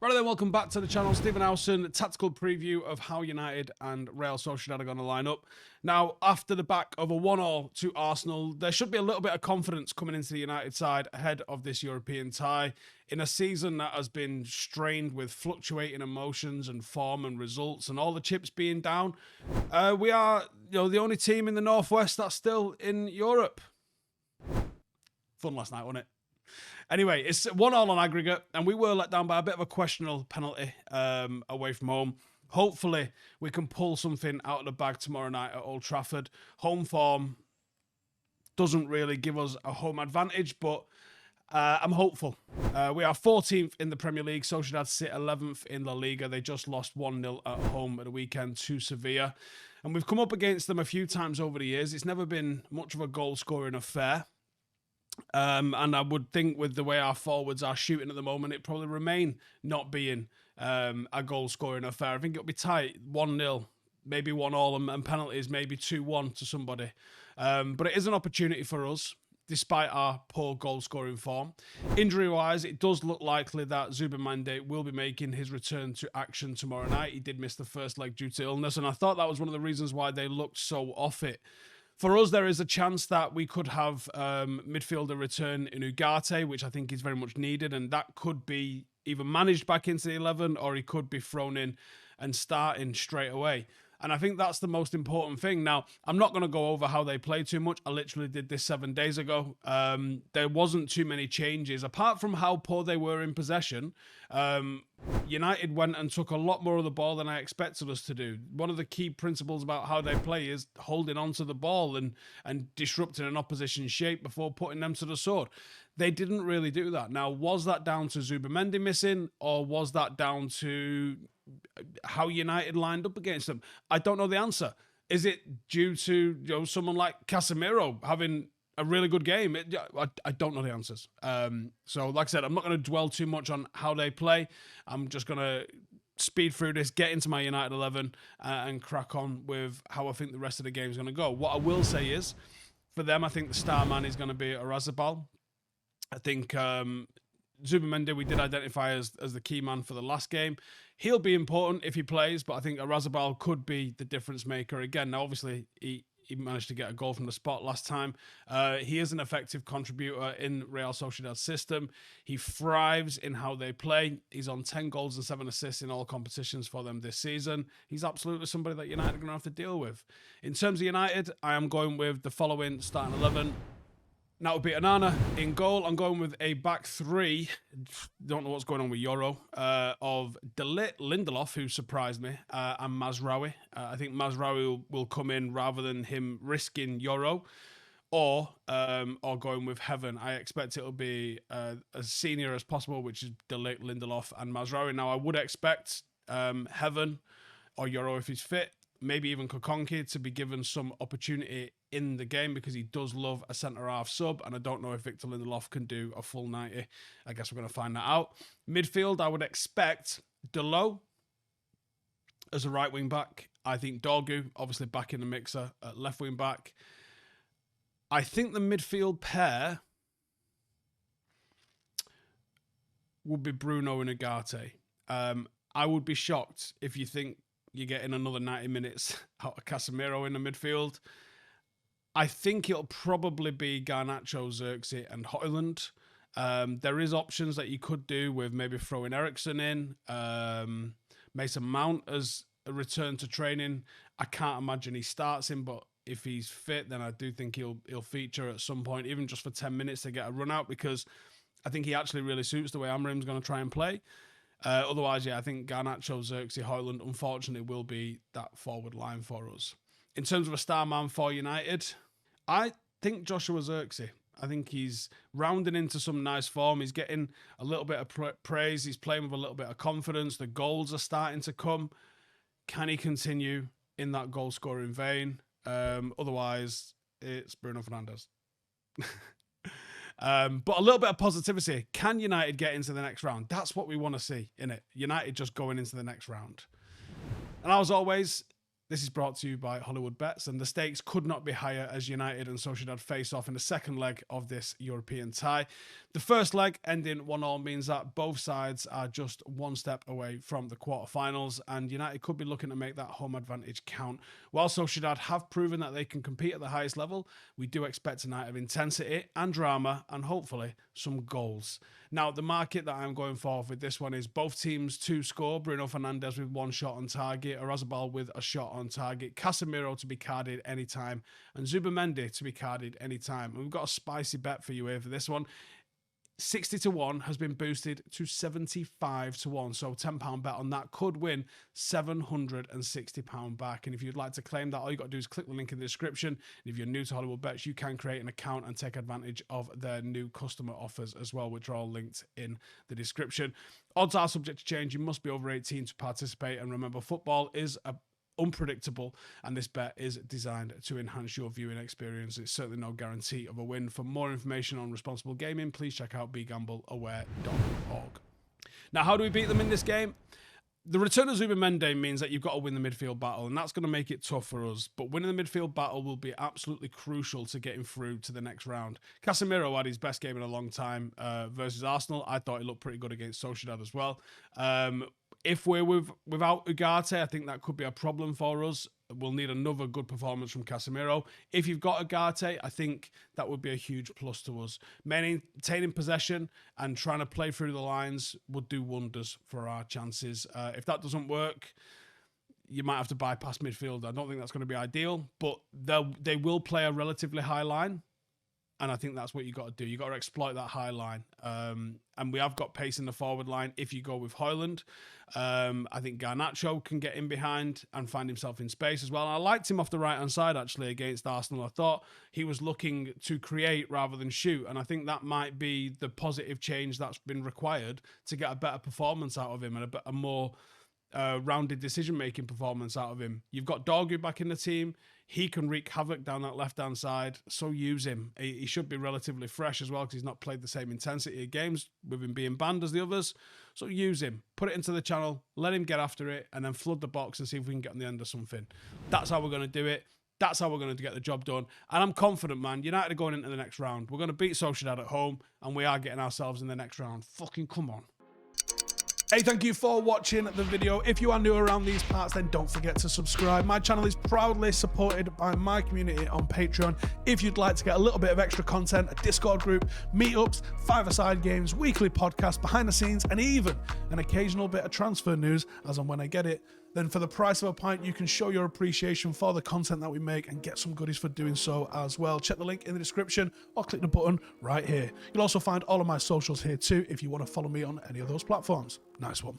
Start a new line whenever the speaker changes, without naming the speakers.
Right then, welcome back to the channel. Stephen Howson, tactical preview of how United and Real Sociedad are going to line up. Now, after the back of a 1-1 to Arsenal, there should be a little bit of confidence coming into the United side ahead of this European tie in a season that has been strained with fluctuating emotions and form and results and all the chips being down. We are, the only team in the Northwest that's still in Europe. Fun last night, wasn't it? Anyway, it's 1-1 on aggregate, and we were let down by a bit of a questionable penalty away from home. Hopefully, we can pull something out of the bag tomorrow night at Old Trafford. Home form doesn't really give us a home advantage, but I'm hopeful. We are 14th in the Premier League. Sociedad sit 11th in La Liga. They just lost 1-0 at home at the weekend to Sevilla. And we've come up against them a few times over the years. It's never been much of a goal-scoring affair. And I would think with the way our forwards are shooting at the moment, it probably remain not being a goal-scoring affair. I think it'll be tight, 1-0, maybe 1-1, and penalties, maybe 2-1 to somebody. But it is an opportunity for us, despite our poor goal-scoring form. Injury-wise, it does look likely that Zubimendi will be making his return to action tomorrow night. He did miss the first leg due to illness, and I thought that was one of the reasons why they looked so off it. For us, there is a chance that we could have midfielder return in Ugarte, which I think is very much needed, and that could be either managed back into the 11 or he could be thrown in and starting straight away. And I think that's the most important thing. Now, I'm not going to go over how they play too much. I literally did this 7 days ago. There wasn't too many changes. Apart from how poor they were in possession, United went and took a lot more of the ball than I expected us to do. One of the key principles about how they play is holding on to the ball and disrupting an opposition's shape before putting them to the sword. They didn't really do that. Now, was that down to Zubimendi missing, or was that down to how United lined up against them? I don't know the answer. Is it due to someone like Casemiro having a really good game? I don't know the answers. So like I said, I'm not going to dwell too much on how they play. I'm just going to speed through this, get into my United 11 and crack on with how I think the rest of the game is going to go. What I will say is, for them, I think the star man is going to be Oyarzabal. I think Zubimendi we did identify as the key man for the last game. He'll be important if he plays, but I think Oyarzabal could be the difference maker again. Now, obviously, he managed to get a goal from the spot last time. He is an effective contributor in Real Sociedad's system. He thrives in how they play. He's on 10 goals and 7 assists in all competitions for them this season. He's absolutely somebody that United are going to have to deal with. In terms of United, I am going with the following starting 11. That would be Onana in goal. I'm going with a back three. Don't know what's going on with Euro. Of De Ligt, Lindelof, who surprised me, and Mazraoui. I think Mazraoui will come in rather than him risking Euro, or going with Heaven. I expect it'll be as senior as possible, which is De Ligt, Lindelof, and Mazraoui. Now, I would expect Heaven or Euro if he's fit, maybe even Kokonki, to be given some opportunity in the game, because he does love a centre-half sub, and I don't know if Victor Lindelof can do a full 90. I guess we're going to find that out. Midfield, I would expect Delo as a right wing-back. I think Dorgu, obviously back in the mixer at left wing-back. I think the midfield pair would be Bruno and Ugarte. I would be shocked if you think you're getting another 90 minutes out of Casemiro in the midfield. I think it'll probably be Garnacho, Xerxes, and Højlund. There is options that you could do with maybe throwing Eriksen in. Mason Mount as a return to training. I can't imagine he starts him, but if he's fit, then I do think he'll feature at some point, even just for 10 minutes to get a run out, because I think he actually really suits the way Amrim's going to try and play. Otherwise, yeah, I think Garnacho, Xerxes, Højlund, unfortunately, will be that forward line for us. In terms of a star man for United, I think Joshua Xerxes. I think he's rounding into some nice form. He's getting a little bit of praise. He's playing with a little bit of confidence. The goals are starting to come. Can he continue in that goal-scoring vein? Otherwise, it's Bruno Fernandes. But a little bit of positivity. Can United get into the next round? That's what we want to see, innit? United just going into the next round. And as always, This is brought to you by Hollywood Bets, and the stakes could not be higher as United and Sociedad face off in the second leg of this European tie. The first leg ending 1-1 means that both sides are just one step away from the quarterfinals, and United could be looking to make that home advantage count. While Sociedad have proven that they can compete at the highest level, we do expect a night of intensity and drama, and hopefully some goals. Now, the market that I'm going for with this one is both teams to score. Bruno Fernandes with 1 shot on target, Oyarzabal with a shot on target, Casemiro to be carded anytime, and Zubimendi to be carded anytime. And we've got a spicy bet for you here for this one. 60-1 has been boosted to 75-1, so £10 bet on that could win £760 back. And if you'd like to claim that, all you got to do is click the link in the description. And if you're new to Hollywood Bets, you can create an account and take advantage of their new customer offers as well, which are all linked in the description. Odds are subject to change. You must be over 18 to participate, and remember, football is unpredictable, and this bet is designed to enhance your viewing experience. It's certainly no guarantee of a win. For more information on responsible gaming, please check out begambleaware.org. Now, how do we beat them in this game? The return of Zubimendi means that you've got to win the midfield battle, and that's going to make it tough for us. But winning the midfield battle will be absolutely crucial to getting through to the next round. Casemiro had his best game in a long time versus Arsenal. I thought he looked pretty good against Sociedad as well. If we're without Ugarte, I think that could be a problem for us. We'll need another good performance from Casemiro. If you've got Ugarte, I think that would be a huge plus to us. Maintaining possession and trying to play through the lines would do wonders for our chances. If that doesn't work, you might have to bypass midfield. I don't think that's going to be ideal, but they will play a relatively high line. And I think that's what you got to do. You got to exploit that high line. And we have got pace in the forward line if you go with Højlund. I think Garnacho can get in behind and find himself in space as well. I liked him off the right-hand side, actually, against Arsenal. I thought he was looking to create rather than shoot. And I think that might be the positive change that's been required to get a better performance out of him and a more rounded decision-making performance out of him. You've got Dorgu back in the team. He can wreak havoc down that left-hand side, so use him. He should be relatively fresh as well because he's not played the same intensity of games with him being banned as the others. So use him. Put it into the channel, let him get after it, and then flood the box and see if we can get on the end of something. That's how we're going to do it. That's how we're going to get the job done. And I'm confident, man. United are going into the next round. We're going to beat Sociedad at home, and we are getting ourselves in the next round. Fucking come on. Hey, thank you for watching the video. If you are new around these parts, then don't forget to subscribe. My channel is proudly supported by my community on Patreon. If you'd like to get a little bit of extra content, a Discord group, meetups, five-a-side games, weekly podcasts, behind the scenes, and even an occasional bit of transfer news as and when I get it, then for the price of a pint, you can show your appreciation for the content that we make and get some goodies for doing so as well. Check the link in the description or click the button right here. You'll also find all of my socials here too if you want to follow me on any of those platforms. Nice one.